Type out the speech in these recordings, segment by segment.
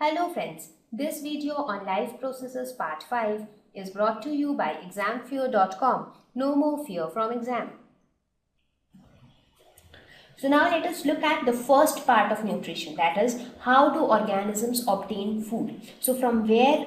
Hello friends, this video on life processes part 5 is brought to you by examfear.com. No more fear from exam. So now let us look at the first part of nutrition, that is how do organisms obtain food. So from where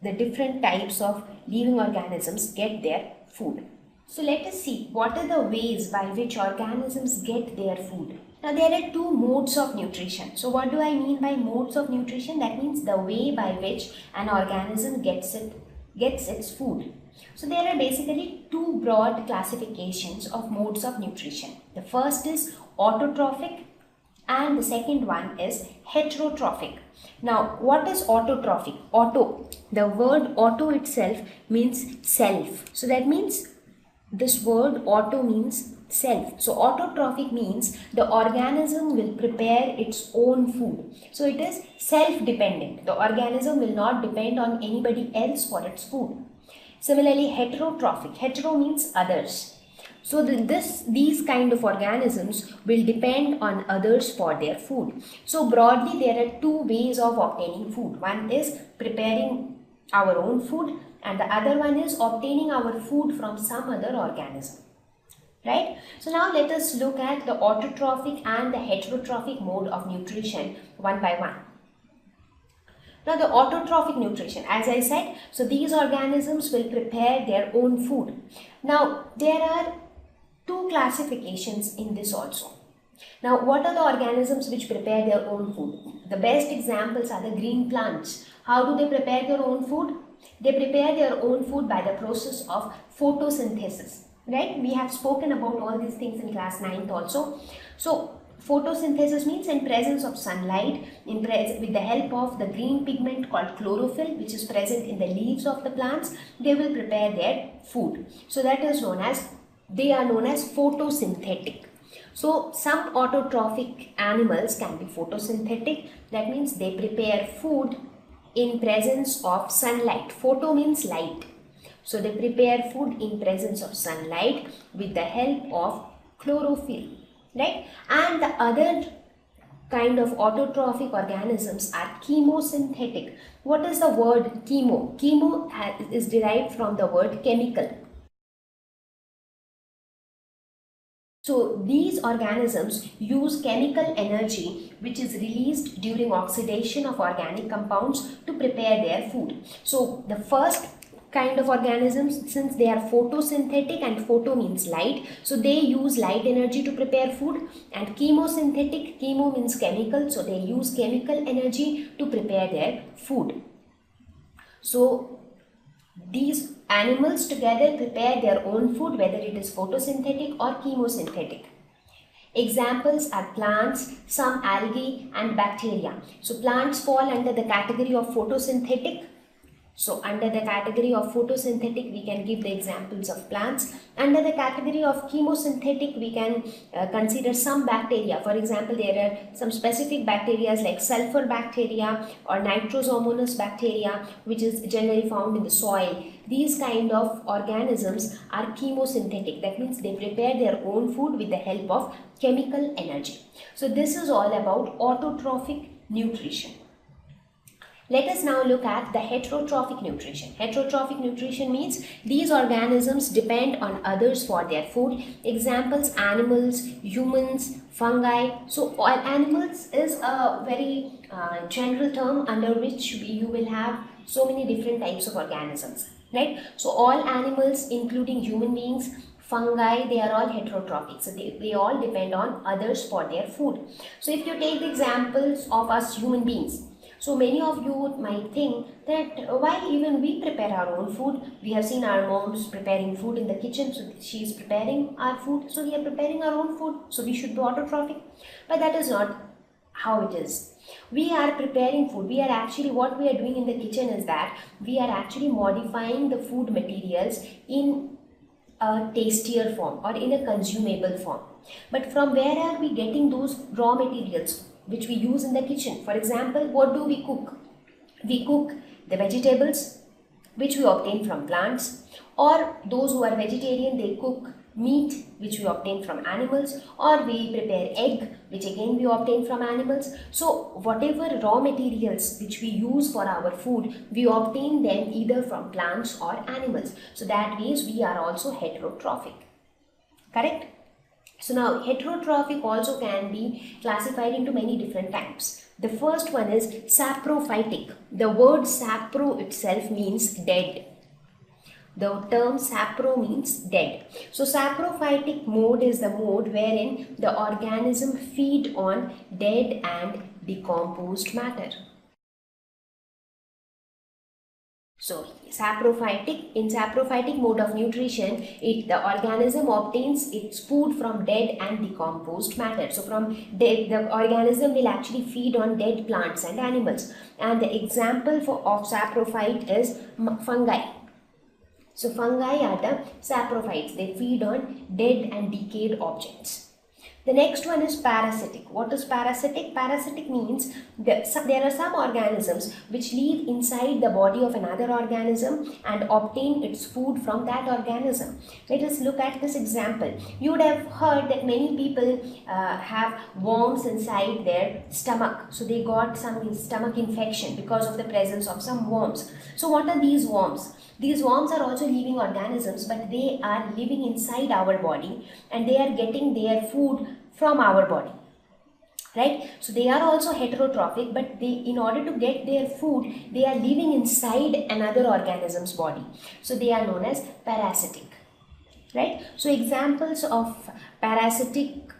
the different types of living organisms get their food. So let us see what are the ways by which organisms get their food. Now there are two modes of nutrition. So what do I mean by modes of nutrition? That means the way by which an organism gets its food. So there are basically two broad classifications of modes of nutrition. The first is autotrophic and the second one is heterotrophic. Now what is autotrophic? Auto, the word auto itself means self. So that means this word auto means self. So autotrophic means the organism will prepare its own food. So it is self-dependent. The organism will not depend on anybody else for its food. Similarly, heterotrophic. Hetero means others. So these kind of organisms will depend on others for their food. So broadly, there are two ways of obtaining food. One is preparing our own food and the other one is obtaining our food from some other organism. Right? So now let us look at the autotrophic and the heterotrophic mode of nutrition one by one. Now the autotrophic nutrition, as I said, so these organisms will prepare their own food. Now there are two classifications in this also. Now what are the organisms which prepare their own food? The best examples are the green plants. How do they prepare their own food? They prepare their own food by the process of photosynthesis. Right? We have spoken about all these things in class 9th also. So photosynthesis means in presence of sunlight, with the help of the green pigment called chlorophyll, which is present in the leaves of the plants, they will prepare their food. So that is they are known as photosynthetic. So some autotrophic animals can be photosynthetic. That means they prepare food in presence of sunlight. Photo means light. So they prepare food in presence of sunlight with the help of chlorophyll, right? And the other kind of autotrophic organisms are chemosynthetic. What is the word chemo? Chemo is derived from the word chemical. So these organisms use chemical energy which is released during oxidation of organic compounds to prepare their food. So the first kind of organisms, since they are photosynthetic and photo means light, so they use light energy to prepare food, and chemosynthetic, chemo means chemical, so they use chemical energy to prepare their food. So these animals together prepare their own food, whether it is photosynthetic or chemosynthetic. Examples are plants, some algae and bacteria. So plants fall under the category of photosynthetic. So under the category of photosynthetic, we can give the examples of plants. Under the category of chemosynthetic, we can consider some bacteria. For example, there are some specific bacteria like sulfur bacteria or nitrosomonas bacteria, which is generally found in the soil. These kind of organisms are chemosynthetic. That means they prepare their own food with the help of chemical energy. So this is all about autotrophic nutrition. Let us now look at the heterotrophic nutrition. Heterotrophic nutrition means these organisms depend on others for their food. Examples: animals, humans, fungi. So all animals is a very general term under which you will have so many different types of organisms. Right? So all animals, including human beings, fungi, they are all heterotrophic. So they all depend on others for their food. So if you take the examples of us human beings, so many of you might think that why even we prepare our own food? We have seen our moms preparing food in the kitchen, so she is preparing our food, so we are preparing our own food, so we should be autotrophic. But that is not how it is. We are preparing food. We are actually, what we are doing in the kitchen is that we are actually modifying the food materials in a tastier form or in a consumable form. But from where are we getting those raw materials which we use in the kitchen? For example, what do we cook? We cook the vegetables which we obtain from plants, or those who are vegetarian, they cook meat, which we obtain from animals, or we prepare egg, which again we obtain from animals. So whatever raw materials which we use for our food, we obtain them either from plants or animals. So that means we are also heterotrophic. Correct? So now heterotrophic also can be classified into many different types. The first one is saprophytic. The word sapro itself means dead. The term sapro means dead. So saprophytic mode is the mode wherein the organism feed on dead and decomposed matter. So in saprophytic mode of nutrition, the organism obtains its food from dead and decomposed matter. So from dead, the organism will actually feed on dead plants and animals. And the example of saprophyte is fungi. So fungi are the saprophytes. They feed on dead and decayed objects. The next one is parasitic. What is parasitic? Parasitic means there are some organisms which live inside the body of another organism and obtain its food from that organism. Let us look at this example. You would have heard that many people have worms inside their stomach. So they got some stomach infection because of the presence of some worms. So what are these worms? These worms are also living organisms, but they are living inside our body and they are getting their food from our body, right? So they are also heterotrophic, but in order to get their food, they are living inside another organism's body. So they are known as parasitic, right? So examples of parasitic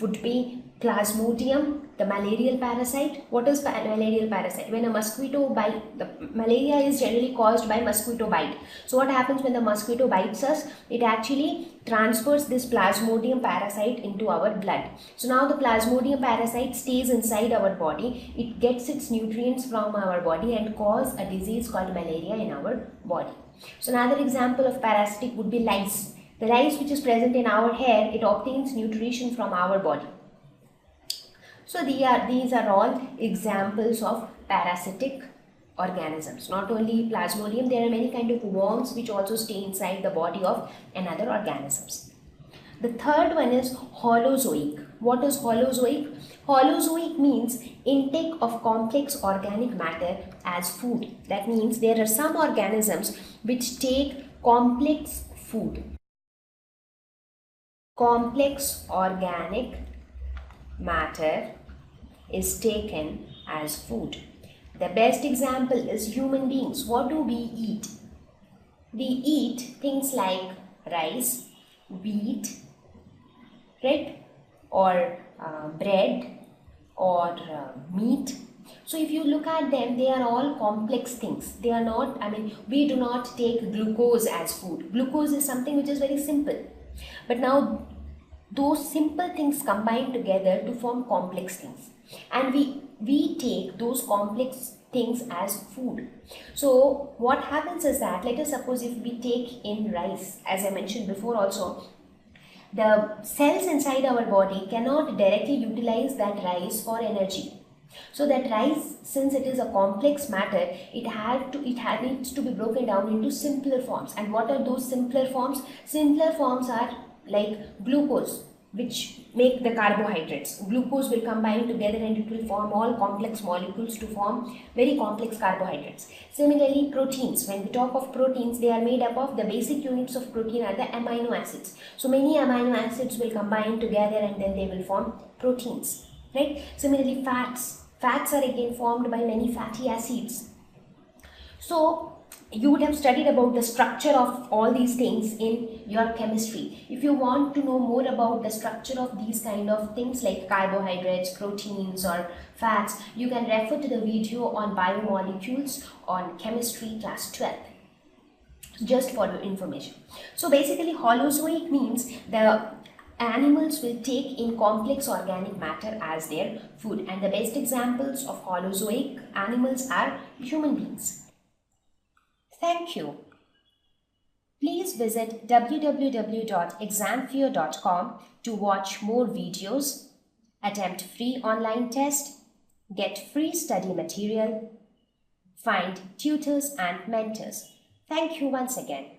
would be Plasmodium, the malarial parasite. What is malarial parasite? When a mosquito bite, the malaria is generally caused by mosquito bite. So what happens when the mosquito bites us? It actually transfers this Plasmodium parasite into our blood. So now the Plasmodium parasite stays inside our body. It gets its nutrients from our body and cause a disease called malaria in our body. So another example of parasitic would be lice. The lice which is present in our hair, it obtains nutrition from our body. So these are all examples of parasitic organisms. Not only Plasmodium, there are many kind of worms which also stay inside the body of another organisms. The third one is holozoic. What is holozoic? Holozoic means intake of complex organic matter as food. That means there are some organisms which take complex food. Complex organic matter is taken as food. The best example is human beings. What do we eat? We eat things like rice, wheat, right? Or bread or meat. So if you look at them, they are all complex things. They are not, we do not take glucose as food. Glucose is something which is very simple. But now those simple things combine together to form complex things. And we take those complex things as food. So what happens is that, let us suppose if we take in rice, as I mentioned before also, the cells inside our body cannot directly utilize that rice for energy. So that rice, since it is a complex matter, it needs to be broken down into simpler forms. And what are those simpler forms? Simpler forms are like glucose, which make the carbohydrates. Glucose will combine together and it will form all complex molecules to form very complex carbohydrates. Similarly, proteins. When we talk of proteins, they are made up of, the basic units of protein are the amino acids. So many amino acids will combine together and then they will form proteins, right? Similarly, fats. Fats are again formed by many fatty acids. So you would have studied about the structure of all these things in your chemistry. If you want to know more about the structure of these kind of things like carbohydrates, proteins or fats, you can refer to the video on biomolecules on chemistry class 12. Just for your information. So basically holozoic means the animals will take in complex organic matter as their food, and the best examples of holozoic animals are human beings. Thank you. Please visit www.examfear.com to watch more videos, attempt free online test, get free study material, find tutors and mentors. Thank you once again.